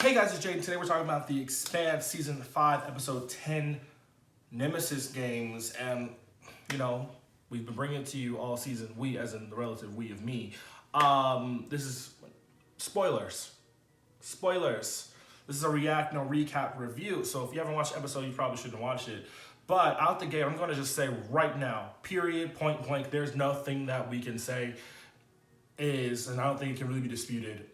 Hey guys, it's Jaden. Today we're talking about the Expanse Season 5, Episode 10, Nemesis games. And, we've been bringing it to you all season. We, as in the relative we of me. This is spoilers. Spoilers. This is a react, no recap review. So if you haven't watched the episode, you probably shouldn't watch it. But out the gate, I'm going to just say right now, period, point blank, there's nothing that we can say and I don't think it can really be disputed.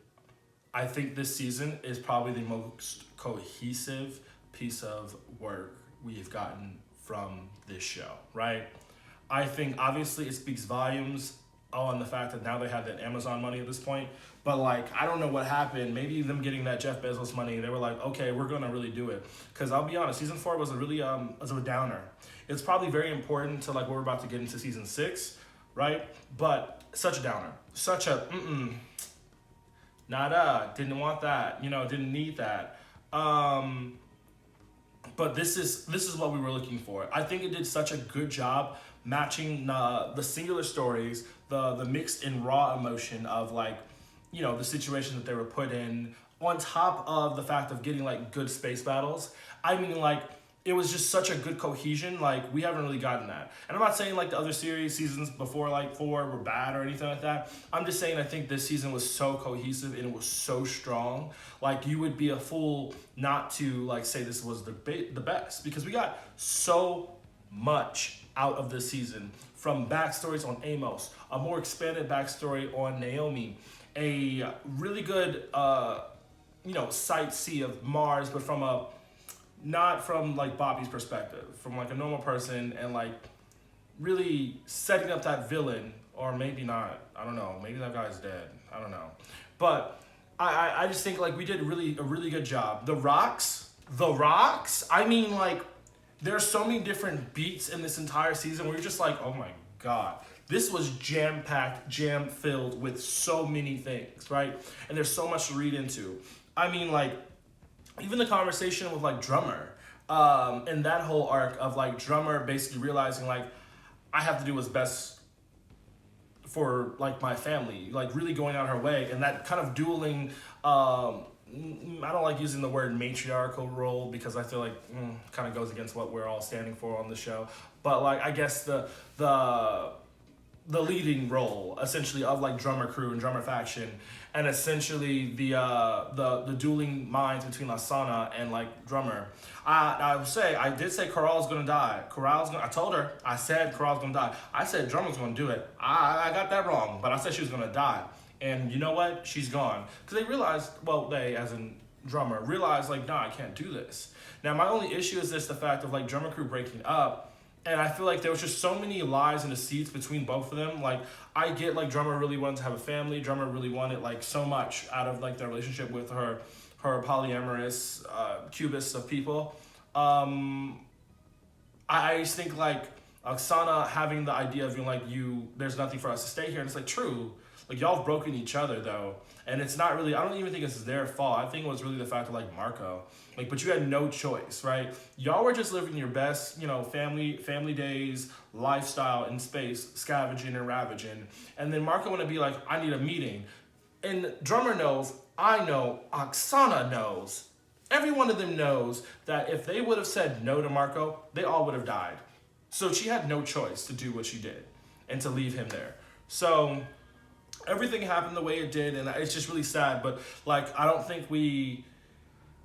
I think this season is probably the most cohesive piece of work we've gotten from this show, right? I think obviously it speaks volumes on the fact that now they have that Amazon money at this point, but I don't know what happened. Maybe them getting that Jeff Bezos money, they were like, okay, we're gonna really do it. Because I'll be honest, season 4 was a really was a downer. It's probably very important to what we're about to get into season 6, right? But such a downer, such a nada, didn't want that, didn't need that. But this is what we were looking for. I think it did such a good job matching the singular stories, the mixed and raw emotion of the situation that they were put in, on top of the fact of getting good space battles. I mean, it was just such a good cohesion. We haven't really gotten that. And I'm not saying the other seasons before 4 were bad or anything like that. I'm just saying I think this season was so cohesive and it was so strong. You would be a fool not to say this was the best, because we got so much out of this season, from backstories on Amos, a more expanded backstory on Naomi, a really good sightsee of Mars, but from not from Bobby's perspective, from a normal person, and really setting up that villain, or maybe not, I don't know, maybe that guy's dead, I don't know. But I just think we did a really good job. The rocks, I mean there's so many different beats in this entire season where you're just oh my God. This was jam-packed, jam-filled with so many things, right? And there's so much to read into. I mean, even the conversation with Drummer, and that whole arc of Drummer basically realizing I have to do what's best for my family, really going out her way, and that kind of dueling. I don't like using the word matriarchal role because I feel kind of goes against what we're all standing for on the show. But I guess the leading role essentially of Drummer crew and Drummer faction, and essentially the dueling minds between Lasana and Drummer. I did say Corral's gonna die. I said Corral's gonna die. I said Drummer's gonna do it. I got that wrong, but I said she was gonna die. And you know what? She's gone. Because they realized, they, as in Drummer, realized nah, I can't do this. Now my only issue is the fact of Drummer crew breaking up. And I feel there was just so many lies and deceits between both of them. I get Drummer really wanted to have a family. Drummer really wanted so much out of their relationship with her polyamorous cubist of people. I just think Oksana having the idea of being there's nothing for us to stay here, and it's true. Y'all have broken each other though, and it's not really, I don't even think it's their fault. I think it was really the fact of Marco. But you had no choice, right? Y'all were just living your best, family days, lifestyle in space, scavenging and ravaging. And then Marco wanna be I need a meeting. And Drummer knows, I know, Oksana knows. Every one of them knows that if they would have said no to Marco, they all would have died. So she had no choice to do what she did and to leave him there. So everything happened the way it did, and it's just really sad. But I don't think we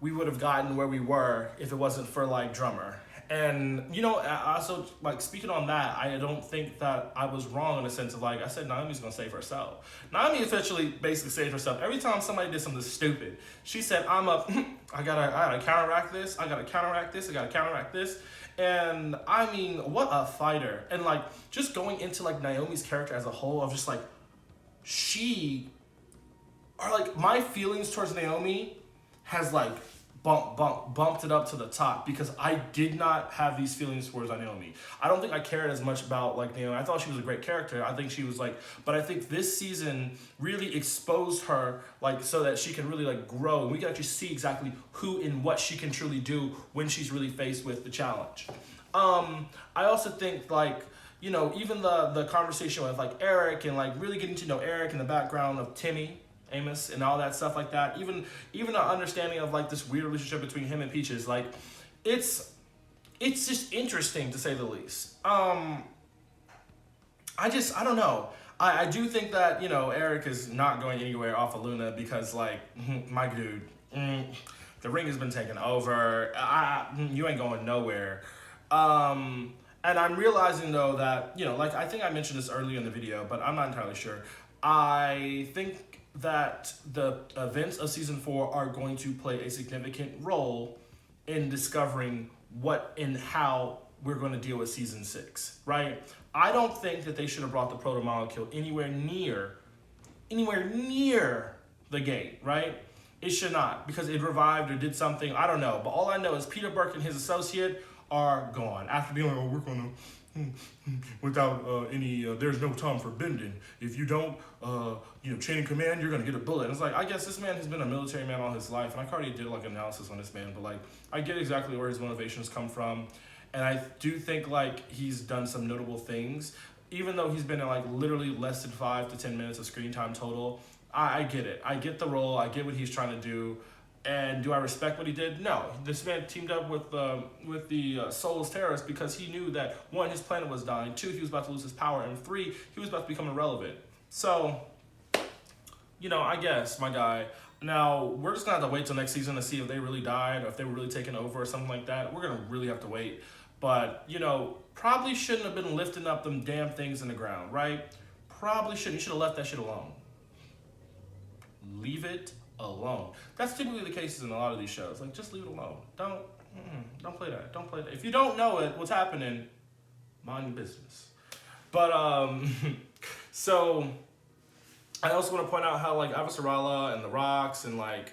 would have gotten where we were if it wasn't for Drummer. And also speaking on that, I don't think that I was wrong in the sense of I said Naomi's gonna save herself. Naomi officially basically saved herself. Every time somebody did something stupid, she said, I gotta counteract this, I gotta counteract this, I gotta counteract this. And I mean, what a fighter. And just going into Naomi's character as a whole of just my feelings towards Naomi has bumped it up to the top, because I did not have these feelings towards Naomi. I don't think I cared as much about Naomi. I thought she was a great character. I think she was but I think this season really exposed her so that she can really grow, and we can actually see exactly who and what she can truly do when she's really faced with the challenge. I also think even the conversation with Eric, and really getting to know Eric in the background of Timmy Amos, and all that stuff like that. Even an understanding of like this weird relationship between him and Peaches. Like, it's just interesting to say the least. I don't know. I do think that, Eric is not going anywhere off of Luna because, like, my dude, the ring has been taken over. You ain't going nowhere. And I'm realizing, though, that, like, I think I mentioned this earlier in the video, but I'm not entirely sure. I think that the events of Season 4 are going to play a significant role in discovering what and how we're going to deal with Season 6, right? I don't think that they should have brought the proto-molecule anywhere near the gate, right? It should not, because it revived or did something, I don't know. But all I know is Peter Burke and his associate are gone. After being like, we're going to, without there's no time for bending. If you don't, chain of command, you're going to get a bullet. And it's like, I guess this man has been a military man all his life. And I already did like analysis on this man, but like, I get exactly where his motivations come from. And I do think, like, he's done some notable things. Even though he's been in, like, literally less than 5 to 10 minutes of screen time total, I get it. I get the role. I get what he's trying to do. And do I respect what he did? No. This man teamed up with the Soulless Terrorists because he knew that, 1, his planet was dying. 2, he was about to lose his power. And 3, he was about to become irrelevant. So, I guess, my guy. Now, we're just going to have to wait till next season to see if they really died or if they were really taken over or something like that. We're going to really have to wait. But, probably shouldn't have been lifting up them damn things in the ground, right? Probably shouldn't. You should have left that shit alone. Leave it alone. That's typically the cases in a lot of these shows. Like, just leave it alone. Don't play that. Don't play that. If you don't know what's happening, mind your business. But, so, I also want to point out how, like, Avasarala and the rocks and, like,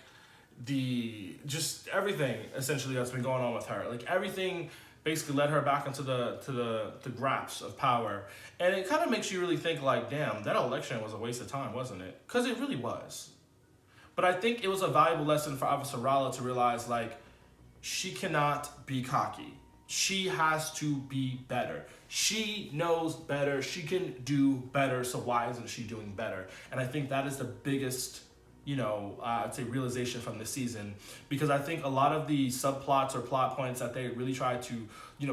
just everything, essentially, that's been going on with her. Like, everything basically led her back into the grasp of power. And it kind of makes you really think, like, damn, that election was a waste of time, wasn't it? Because it really was. But I think it was a valuable lesson for Avasarala to realize, like, she cannot be cocky. She has to be better. She knows better. She can do better. So why isn't she doing better? And I think that is the biggest, I'd say realization from this season, because I think a lot of the subplots or plot points that they really tried to,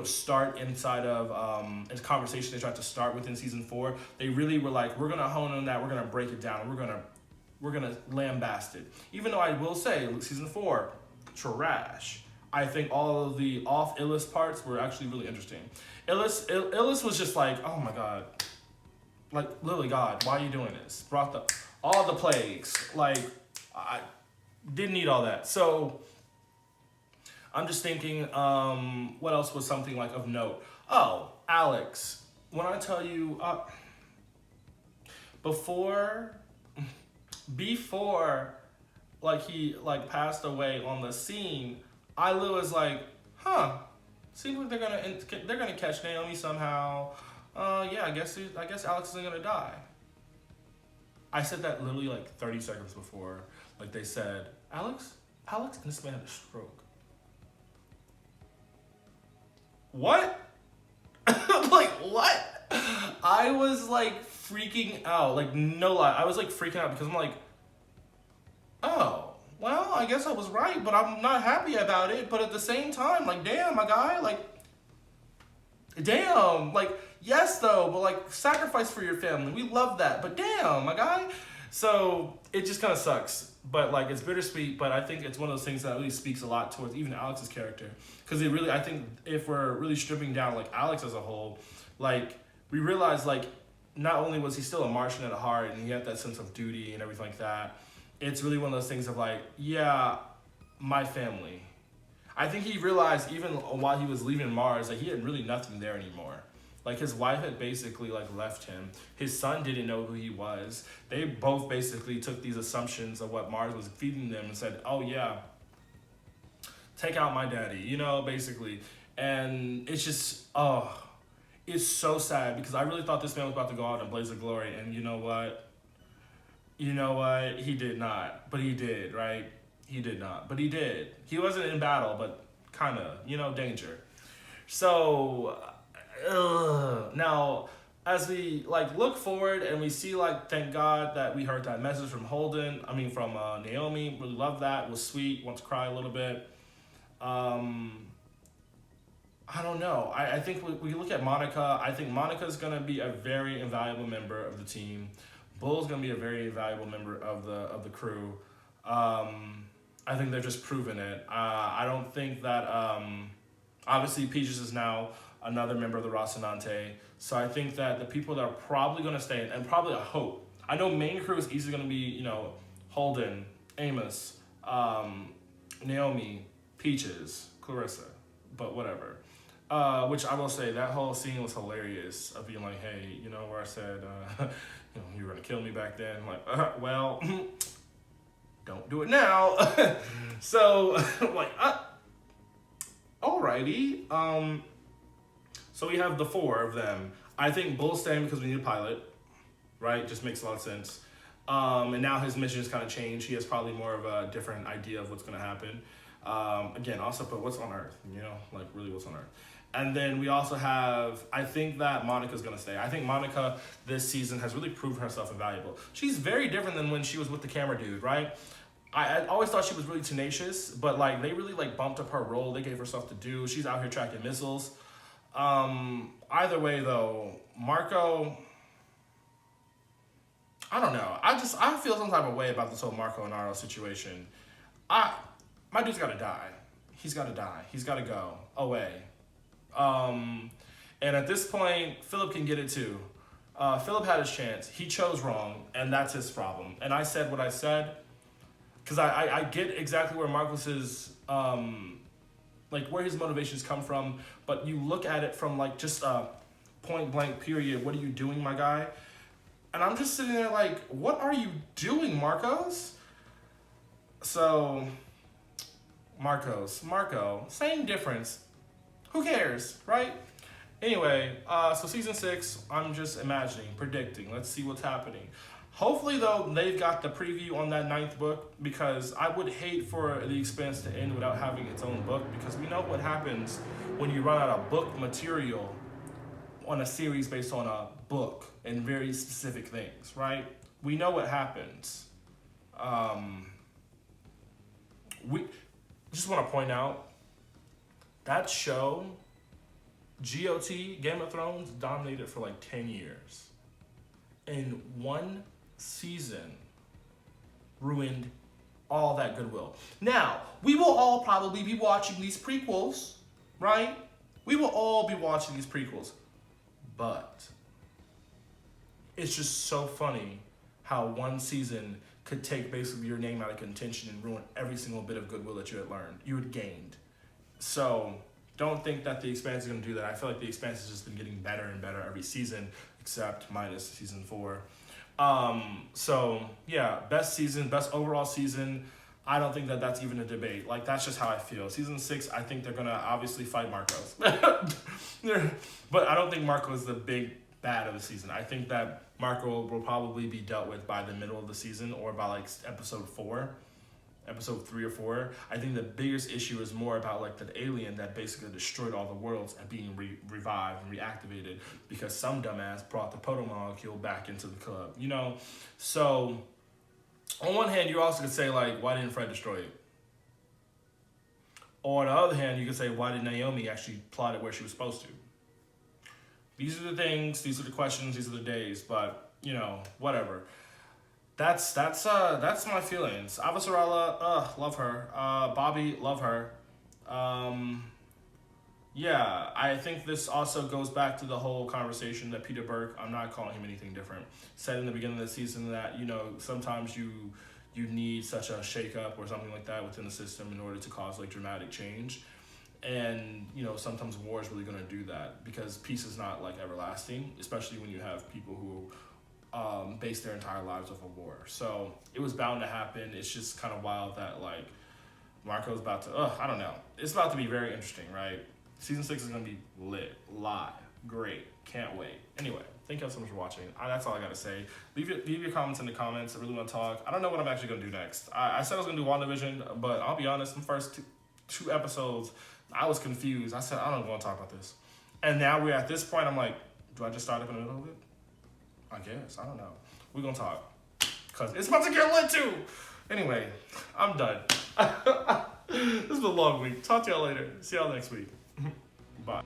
start inside of a conversation they tried to start within Season 4, they really were like, we're gonna hone on that, we're gonna break it down, we're gonna lambast it. Even though I will say, Season 4, trash. I think all of the off Illis parts were actually really interesting. Illis was just like, oh my god, like, literally, God, why are you doing this? Brought all the plagues. Like, I didn't need all that. So, I'm just thinking, what else was something, like, of note? Oh, Alex. When I tell you, before, like, he, like, passed away on the scene, I was like, seems like they're gonna catch Naomi somehow. Yeah, I guess Alex isn't gonna die. I said that literally like 30 seconds before, like, they said, Alex, and this man had a stroke. What? Like, what? I was like freaking out, like, no lie. I was like freaking out because I'm like, oh, well, I guess I was right, but I'm not happy about it. But at the same time, like, damn, my guy, like, damn, like, yes, though, but, like, sacrifice for your family. We love that, but damn, my guy. So it just kind of sucks. But, like, it's bittersweet, but I think it's one of those things that really speaks a lot towards even Alex's character. Because it really, I think if we're really stripping down, like, Alex as a whole, like, we realize, like, not only was he still a Martian at heart and he had that sense of duty and everything like that, it's really one of those things of, like, yeah, my family. I think he realized even while he was leaving Mars that he had really nothing there anymore. Like, his wife had basically, like, left him. His son didn't know who he was. They both basically took these assumptions of what Mars was feeding them and said, oh, yeah, take out my daddy, basically. And it's just, it's so sad because I really thought this man was about to go out and blaze of glory. And you know what? He did not. But he did, right? He did not. But he did. He wasn't in battle, but kind of, danger. So, now, as we like look forward and we see like, thank God that we heard that message from from Naomi. Really love that. It was sweet. Want to cry a little bit. I don't know. I think we look at Monica. I think Monica's gonna be a very invaluable member of the team. Bull's gonna be a very invaluable member of the crew. I think they're just proving it. I don't think that obviously Peaches is now another member of the Rocinante. So I think that the people that are probably gonna stay, and probably I hope. I know main crew is easily gonna be, Holden, Amos, Naomi, Peaches, Clarissa, but whatever. Which I will say, that whole scene was hilarious of being like, hey, where I said, you were gonna kill me back then. I'm like, well, don't do it now. So, like, alrighty. So we have the 4 of them. I think Bull's staying because we need a pilot, right? Just makes a lot of sense. And now his mission has kind of changed. He has probably more of a different idea of what's gonna happen. Again, also, but what's on Earth? Like really what's on Earth? And then we also have, I think that Monica's going to stay. I think Monica this season has really proven herself invaluable. She's very different than when she was with the camera dude, right? I always thought she was really tenacious, but like they really like bumped up her role. They gave her stuff to do. She's out here tracking missiles. Either way though, Marco, I don't know. I feel some type of way about this whole Marco Inaros situation. My dude's got to die. He's got to die. He's got to go away. And at this point, Philip can get it too. Philip had his chance. He chose wrong, and that's his problem. And I said what I said, because I get exactly where Marcus's, like where his motivations come from, but you look at it from like just a point blank period. What are you doing, my guy? And I'm just sitting there like, what are you doing, Marcos? So, Marco, same difference. Who cares, right? Anyway, so season 6, I'm just imagining, predicting. Let's see what's happening. Hopefully, though, they've got the preview on that 9th book, because I would hate for The Expanse to end without having its own book, because we know what happens when you run out of book material on a series based on a book and very specific things, right? We know what happens. We just want to point out, that show, GOT, Game of Thrones, dominated for like 10 years. And one season ruined all that goodwill. Now, we will all probably be watching these prequels, right? We will all be watching these prequels. But it's just so funny how one season could take basically your name out of contention and ruin every single bit of goodwill that you had gained. So don't think that The Expanse is going to do that. I feel like The Expanse has just been getting better and better every season, except minus season 4. So yeah, best season, best overall season. I don't think that that's even a debate. Like, that's just how I feel. Season 6, I think they're going to obviously fight Marcos. But I don't think Marco is the big bad of the season. I think that Marco will probably be dealt with by the middle of the season, or by like episode 3 or 4. I think the biggest issue is more about like that alien that basically destroyed all the worlds and being revived and reactivated because some dumbass brought the proto-molecule back into the club, So on one hand, you also could say like, why didn't Fred destroy it? Or on the other hand, you could say, why did Naomi actually plot it where she was supposed to? These are the things, these are the questions, these are the days, but whatever. That's my feelings. Avasarala, love her. Bobby, love her. Yeah, I think this also goes back to the whole conversation that Peter Burke, I'm not calling him anything different, said in the beginning of the season that, sometimes you need such a shakeup or something like that within the system in order to cause like dramatic change. And, sometimes war is really going to do that, because peace is not like everlasting, especially when you have people who base their entire lives off of war. So it was bound to happen. It's just kind of wild that like Marco's about to, I don't know. It's about to be very interesting, right? Season 6 is going to be lit, live, great, can't wait. Anyway, thank y'all so much for watching. That's all I got to say. Leave your comments in the comments. I really want to talk. I don't know what I'm actually going to do next. I said I was going to do WandaVision, but I'll be honest, the first two episodes, I was confused. I said, I don't want to talk about this. And now we're at this point, I'm like, Do I just start up in the middle of it? I guess. I don't know. We're gonna talk. Because it's about to get lit too. Anyway, I'm done. This is a long week. Talk to y'all later. See y'all next week. Bye.